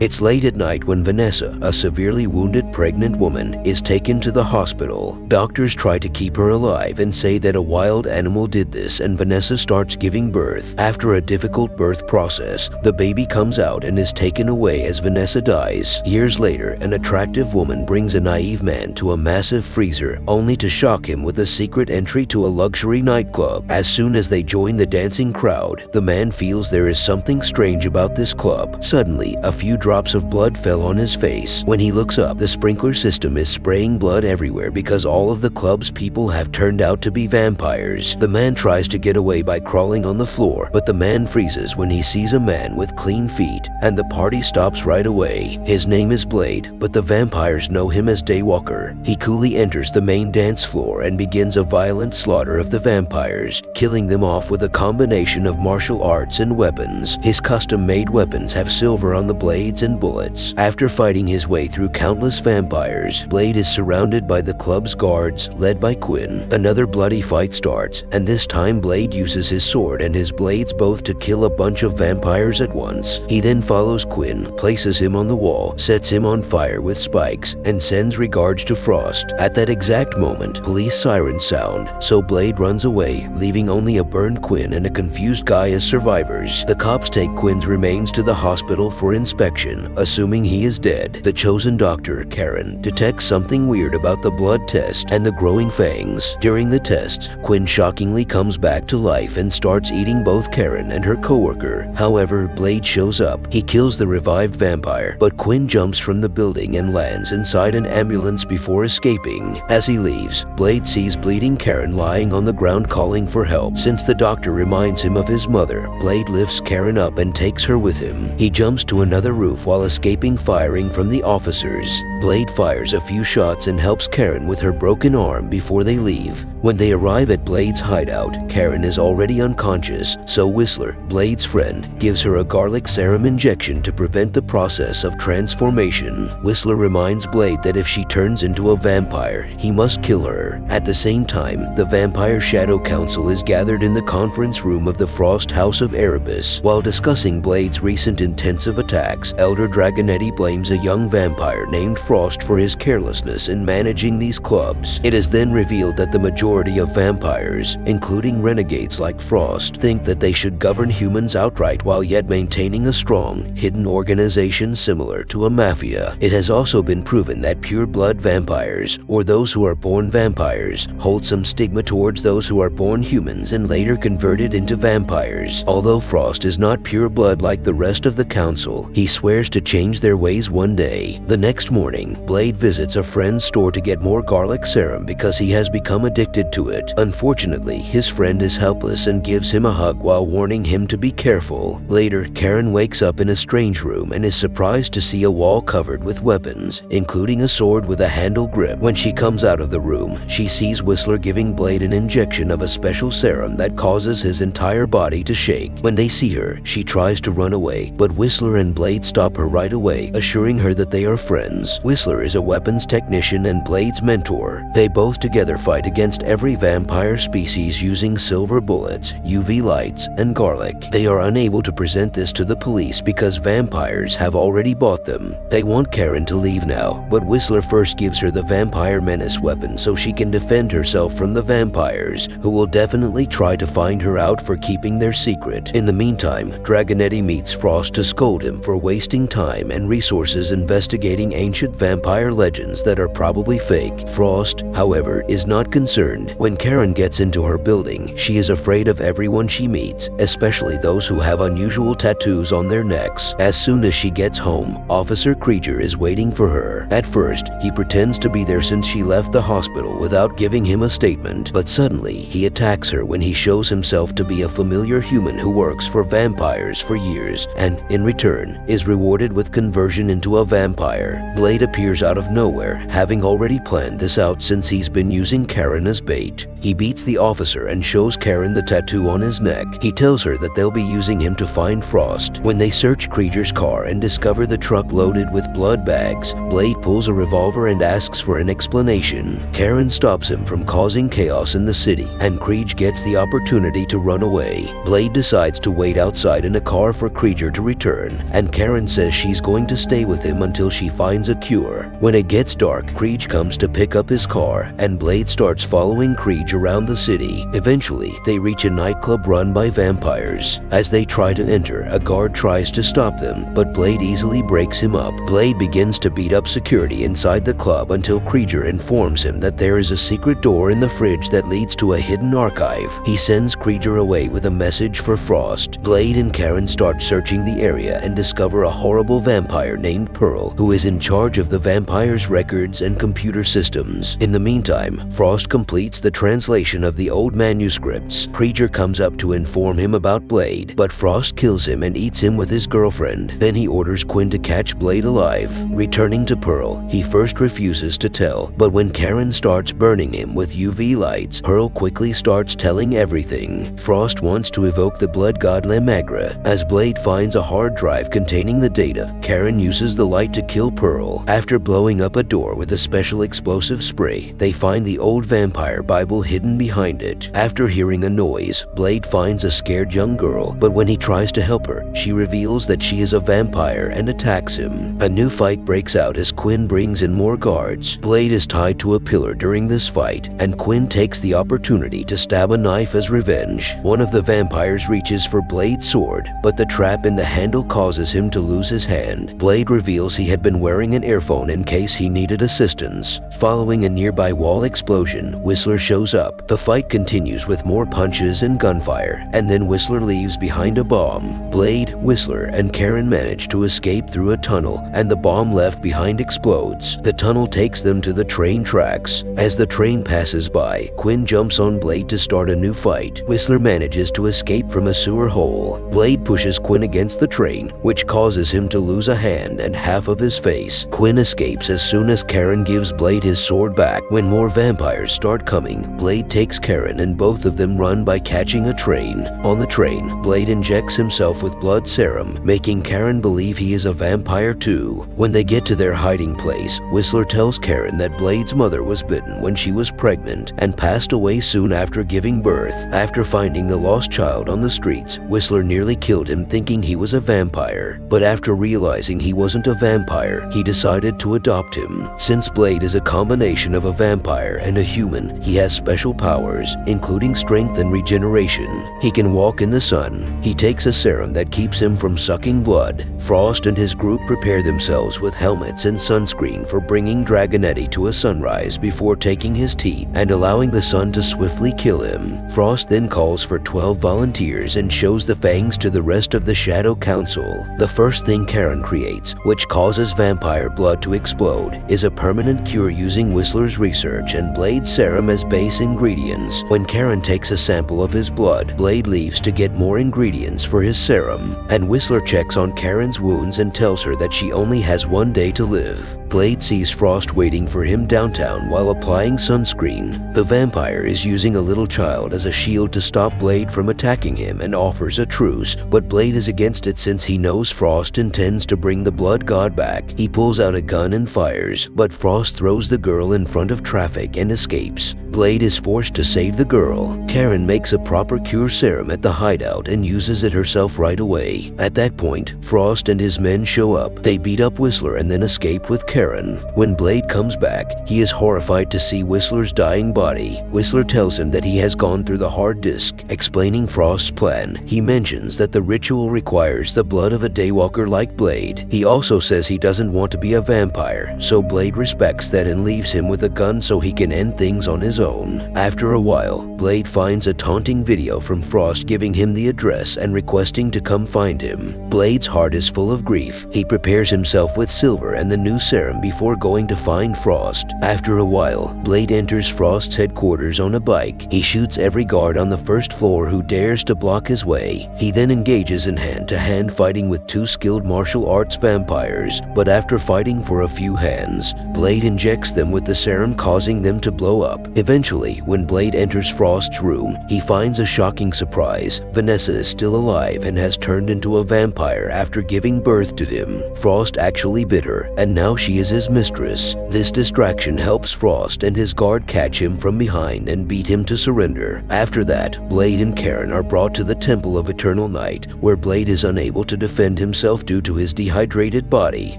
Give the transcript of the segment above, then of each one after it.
It's late at night when Vanessa, a severely wounded pregnant woman, is taken to the hospital. Doctors try to keep her alive and say that a wild animal did this, and Vanessa starts giving birth. After a difficult birth process, the baby comes out and is taken away as Vanessa dies. Years later, an attractive woman brings a naive man to a massive freezer, only to shock him with a secret entry to a luxury nightclub. As soon as they join the dancing crowd, the man feels there is something strange about this club. Suddenly, a few drops of blood fell on his face. When he looks up, the sprinkler system is spraying blood everywhere because all of the club's people have turned out to be vampires. The man tries to get away by crawling on the floor, but the man freezes when he sees a man with clean feet, and the party stops right away. His name is Blade, but the vampires know him as Daywalker. He coolly enters the main dance floor and begins a violent slaughter of the vampires, killing them off with a combination of martial arts and weapons. His custom-made weapons have silver on the blades and bullets. After fighting his way through countless vampires, Blade is surrounded by the club's guards, led by Quinn. Another bloody fight starts, and this time Blade uses his sword and his blades both to kill a bunch of vampires at once. He then follows Quinn, places him on the wall, sets him on fire with spikes, and sends regards to Frost. At that exact moment, police sirens sound, so Blade runs away, leaving only a burned Quinn and a confused Guy as survivors. The cops take Quinn's remains to the hospital for inspection. Assuming he is dead, the chosen doctor, Karen, detects something weird about the blood test and the growing fangs. During the test, Quinn shockingly comes back to life and starts eating both Karen and her coworker. However, Blade shows up. He kills the revived vampire, but Quinn jumps from the building and lands inside an ambulance before escaping. As he leaves, Blade sees bleeding Karen lying on the ground calling for help. Since the doctor reminds him of his mother, Blade lifts Karen up and takes her with him. He jumps to another roof while escaping firing from the officers. Blade fires a few shots and helps Karen with her broken arm before they leave. When they arrive at Blade's hideout, Karen is already unconscious, so Whistler, Blade's friend, gives her a garlic serum injection to prevent the process of transformation. Whistler reminds Blade that if she turns into a vampire, he must kill her. At the same time, the Vampire Shadow Council is gathered in the conference room of the Frost House of Erebus. While discussing Blade's recent intensive attacks, Elder Dragonetti blames a young vampire named Frost for his carelessness in managing these clubs. It is then revealed that the majority of vampires, including renegades like Frost, think that they should govern humans outright while yet maintaining a strong, hidden organization similar to a mafia. It has also been proven that pure-blood vampires, or those who are born vampires, hold some stigma towards those who are born humans and later converted into vampires. Although Frost is not pure blood like the rest of the council, he swears to change their ways one day. The next morning, Blade visits a friend's store to get more garlic serum because he has become addicted to it. Unfortunately, his friend is helpless and gives him a hug while warning him to be careful. Later, Karen wakes up in a strange room and is surprised to see a wall covered with weapons, including a sword with a handle grip. When she comes out of the room, she sees Whistler giving Blade an injection of a special serum that causes his entire body to shake. When they see her, she tries to run away, but Whistler and Blade stop her right away, assuring her that they are friends. Whistler is a weapons technician and Blade's mentor. They both together fight against every vampire species using silver bullets, UV lights, and garlic. They are unable to present this to the police because vampires have already bought them. They want Karen to leave now, but Whistler first gives her the vampire menace weapon so she can defend herself from the vampires, who will definitely try to find her out for keeping their secret. In the meantime, Dragonetti meets Frost to scold him for wasting time and resources investigating ancient vampire legends that are probably fake. Frost, however, is not concerned. When Karen gets into her building, she is afraid of everyone she meets, especially those who have unusual tattoos on their necks. As soon as she gets home, Officer Krieger is waiting for her. At first, he pretends to be there since she left the hospital without giving him a statement, but suddenly he attacks her when he shows himself to be a familiar human who works for vampires for years and, in return, is rewarded with conversion into a vampire. Blade appears out of nowhere, having already planned this out since he's been using Karen as bait. He beats the officer and shows Karen the tattoo on his neck. He tells her that they'll be using him to find Frost. When they search Krieger's car and discover the truck loaded with blood bags, Blade pulls a revolver and asks for an explanation. Karen stops him from causing chaos in the city, and Krieger gets the opportunity to run away. Blade decides to wait outside in a car for Krieger to return, and Karen Karen says she's going to stay with him until she finds a cure. When it gets dark, Creed comes to pick up his car, and Blade starts following Creed around the city. Eventually, they reach a nightclub run by vampires. As they try to enter, a guard tries to stop them, but Blade easily breaks him up. Blade begins to beat up security inside the club until Krieger informs him that there is a secret door in the fridge that leads to a hidden archive. He sends Krieger away with a message for Frost. Blade and Karen start searching the area and discover a horrible vampire named Pearl, who is in charge of the vampire's records and computer systems. In the meantime, Frost completes the translation of the old manuscripts. Krieger comes up to inform him about Blade, but Frost kills him and eats him with his girlfriend. Then he orders Quinn to catch Blade alive. Returning to Pearl, he first refuses to tell, but when Karen starts burning him with UV lights, Pearl quickly starts telling everything. Frost wants to evoke the blood god Lamagra. As Blade finds a hard drive containing the data, Karen uses the light to kill Pearl. After blowing up a door with a special explosive spray, they find the old vampire Bible hidden behind it. After hearing a noise, Blade finds a scared young girl, but when he tries to help her, she reveals that she is a vampire and attacks him. A new fight breaks out as Quinn brings in more guards. Blade is tied to a pillar during this fight, and Quinn takes the opportunity to stab a knife as revenge. One of the vampires reaches for Blade's sword, but the trap in the handle causes him to lose his hand. Blade reveals he had been wearing an earphone in case he needed assistance. Following a nearby wall explosion, Whistler shows up. The fight continues with more punches and gunfire, and then Whistler leaves behind a bomb. Blade, Whistler, and Karen manage to escape through a tunnel, and the bomb left behind explodes. The tunnel takes them to the train tracks. As the train passes by, Quinn jumps on Blade to start a new fight. Whistler manages to escape from a sewer hole. Blade pushes Quinn against the train, which causes him to lose a hand and half of his face. Quinn escapes as soon as Karen gives Blade his sword back. When more vampires start coming, Blade takes Karen and both of them run by catching a train. On the train, Blade injects himself with blood serum, making Karen believe he is a vampire too. When they get to their hiding place, Whistler tells Karen that Blade's mother was bitten when she was pregnant and passed away soon after giving birth. After finding the lost child on the streets, Whistler nearly killed him thinking he was a vampire. But after realizing he wasn't a vampire, he decided to adopt him. Since Blade is a combination of a vampire and a human, he has special powers, including strength and regeneration. He can walk in the sun. He takes a serum that keeps him from sucking blood. Frost and his group prepare themselves with helmets and sunscreen for bringing Dragonetti to a sunrise before taking his teeth and allowing the sun to swiftly kill him. Frost then calls for 12 volunteers and shows the fangs to the rest of the Shadow Council. The first thing Karen creates, which causes vampire blood to explode, is a permanent cure using Whistler's research and Blade's serum as base ingredients. When Karen takes a sample of his blood, Blade leaves to get more ingredients for his serum, and Whistler checks on Karen's wounds and tells her that she only has 1 day to live. Blade sees Frost waiting for him downtown while applying sunscreen. The vampire is using a little child as a shield to stop Blade from attacking him and offers a truce, but Blade is against it since he knows Frost intends to bring the blood god back. He pulls out a gun and fires, but Frost throws the girl in front of traffic and escapes. Blade is forced to save the girl. Karen makes a proper cure serum at the hideout and uses it herself right away. At that point, Frost and his men show up. They beat up Whistler and then escape with Karen. When Blade comes back, he is horrified to see Whistler's dying body. Whistler tells him that he has gone through the hard disk. Explaining Frost's plan, he mentions that the ritual requires the blood of a daywalker like Blade. He also says he doesn't want to be a vampire, so Blade respects that and leaves him with a gun so he can end things on his own. After a while, Blade finds a taunting video from Frost giving him the address and requesting to come find him. Blade's heart is full of grief. He prepares himself with silver and the new serum before going to find Frost. After a while, Blade enters Frost's headquarters on a bike. He shoots every guard on the first floor who dares to block his way. He then engages in hand-to-hand fighting with 2 skilled martial arts vampires, but after fighting for a few hands, Blade injects them with the serum causing them to blow up. Eventually, when Blade enters Frost's room, he finds a shocking surprise. Vanessa is still alive and has turned into a vampire after giving birth to him. Frost actually bit her, and now she is his mistress. This distraction helps Frost and his guard catch him from behind and beat him to surrender. After that, Blade and Karen are brought to the Temple of Eternal Night, where Blade is unable to defend himself due to his dehydrated body.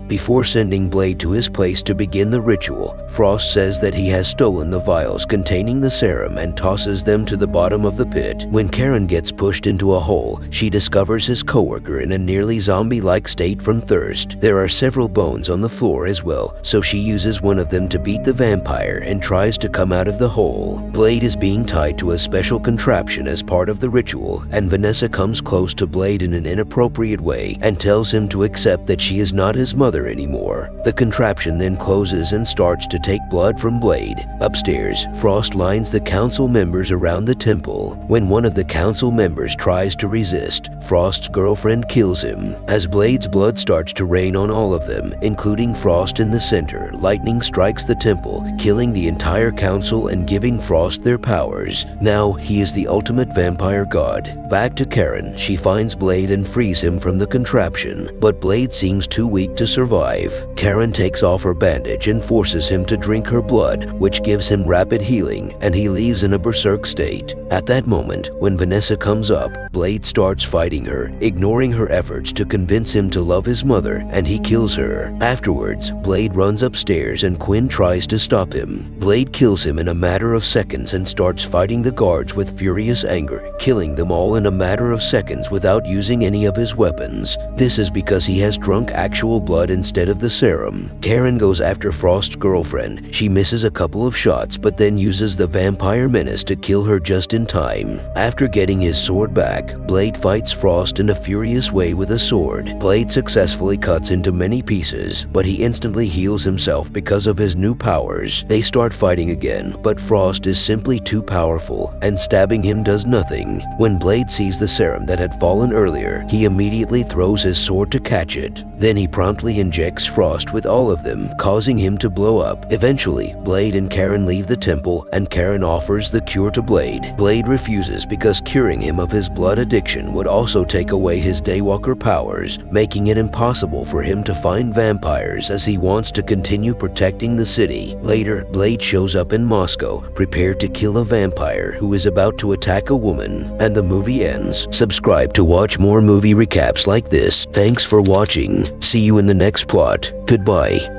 Before sending Blade to his place to begin the ritual, Frost says that he has stolen the vials containing the serum and tosses them to the bottom of the pit. When Karen gets pushed into a hole, she discovers his coworker in a nearly zombie-like state from thirst. There are several bones on the floor as well, so she uses one of them to beat the vampire and tries to come out of the hole. Blade is being tied to a special contraption as part of the ritual, and Vanessa comes close to Blade in an inappropriate way and tells him to accept that she is not his mother anymore. The contraption then closes and starts to take blood from Blade. Upstairs, Frost lines the council members around the temple. When one of the council members tries to resist, Frost's girlfriend kills him. As Blade's blood starts to rain on all of them, including Frost in the center, lightning strikes the temple, killing the entire council and giving Frost their powers. Now he is the ultimate vampire god. Back to Karen, she finds Blade and frees him from the contraption, but Blade seems too weak to survive. Karen takes off her bandage and forces him to drink her blood, which gives him rapid healing, and he leaves in a berserk state. At that moment, when Vanessa comes up, Blade starts fighting her, ignoring her efforts to convince him to love his mother, and he kills her. Afterwards, Blade runs upstairs and Quinn tries to stop him. Blade kills him in a matter of seconds and starts fighting the guards with furious anger, killing them all in a matter of seconds without using any of his weapons. This is because he has drunk actual blood instead of the serum. Karen goes after Frost's girlfriend. She misses a couple of shots but then uses the vampire menace to kill her just in time. After getting his sword back, Blade fights Frost in a furious way with a sword. Blade successfully cuts into many pieces, but he instantly heals himself because of his new powers. They start fighting again, but Frost is simply too powerful, and stabbing him does nothing. When Blade sees the serum that had fallen earlier, he immediately throws his sword to catch it. Then he promptly injects Frost with all of them, causing him to blow up. Eventually, Blade and Karen leave the temple, and Karen offers the cure to Blade. Blade refuses because curing him of his blood addiction would also take away his Daywalker powers, making it impossible for him to find vampires as he wants to continue protecting the city. Later, Blade shows up in Moscow, prepared to kill a vampire who is about to attack a woman, and the movie ends. Subscribe to watch more movie recaps like this. Thanks for watching. See you in the next plot. Goodbye.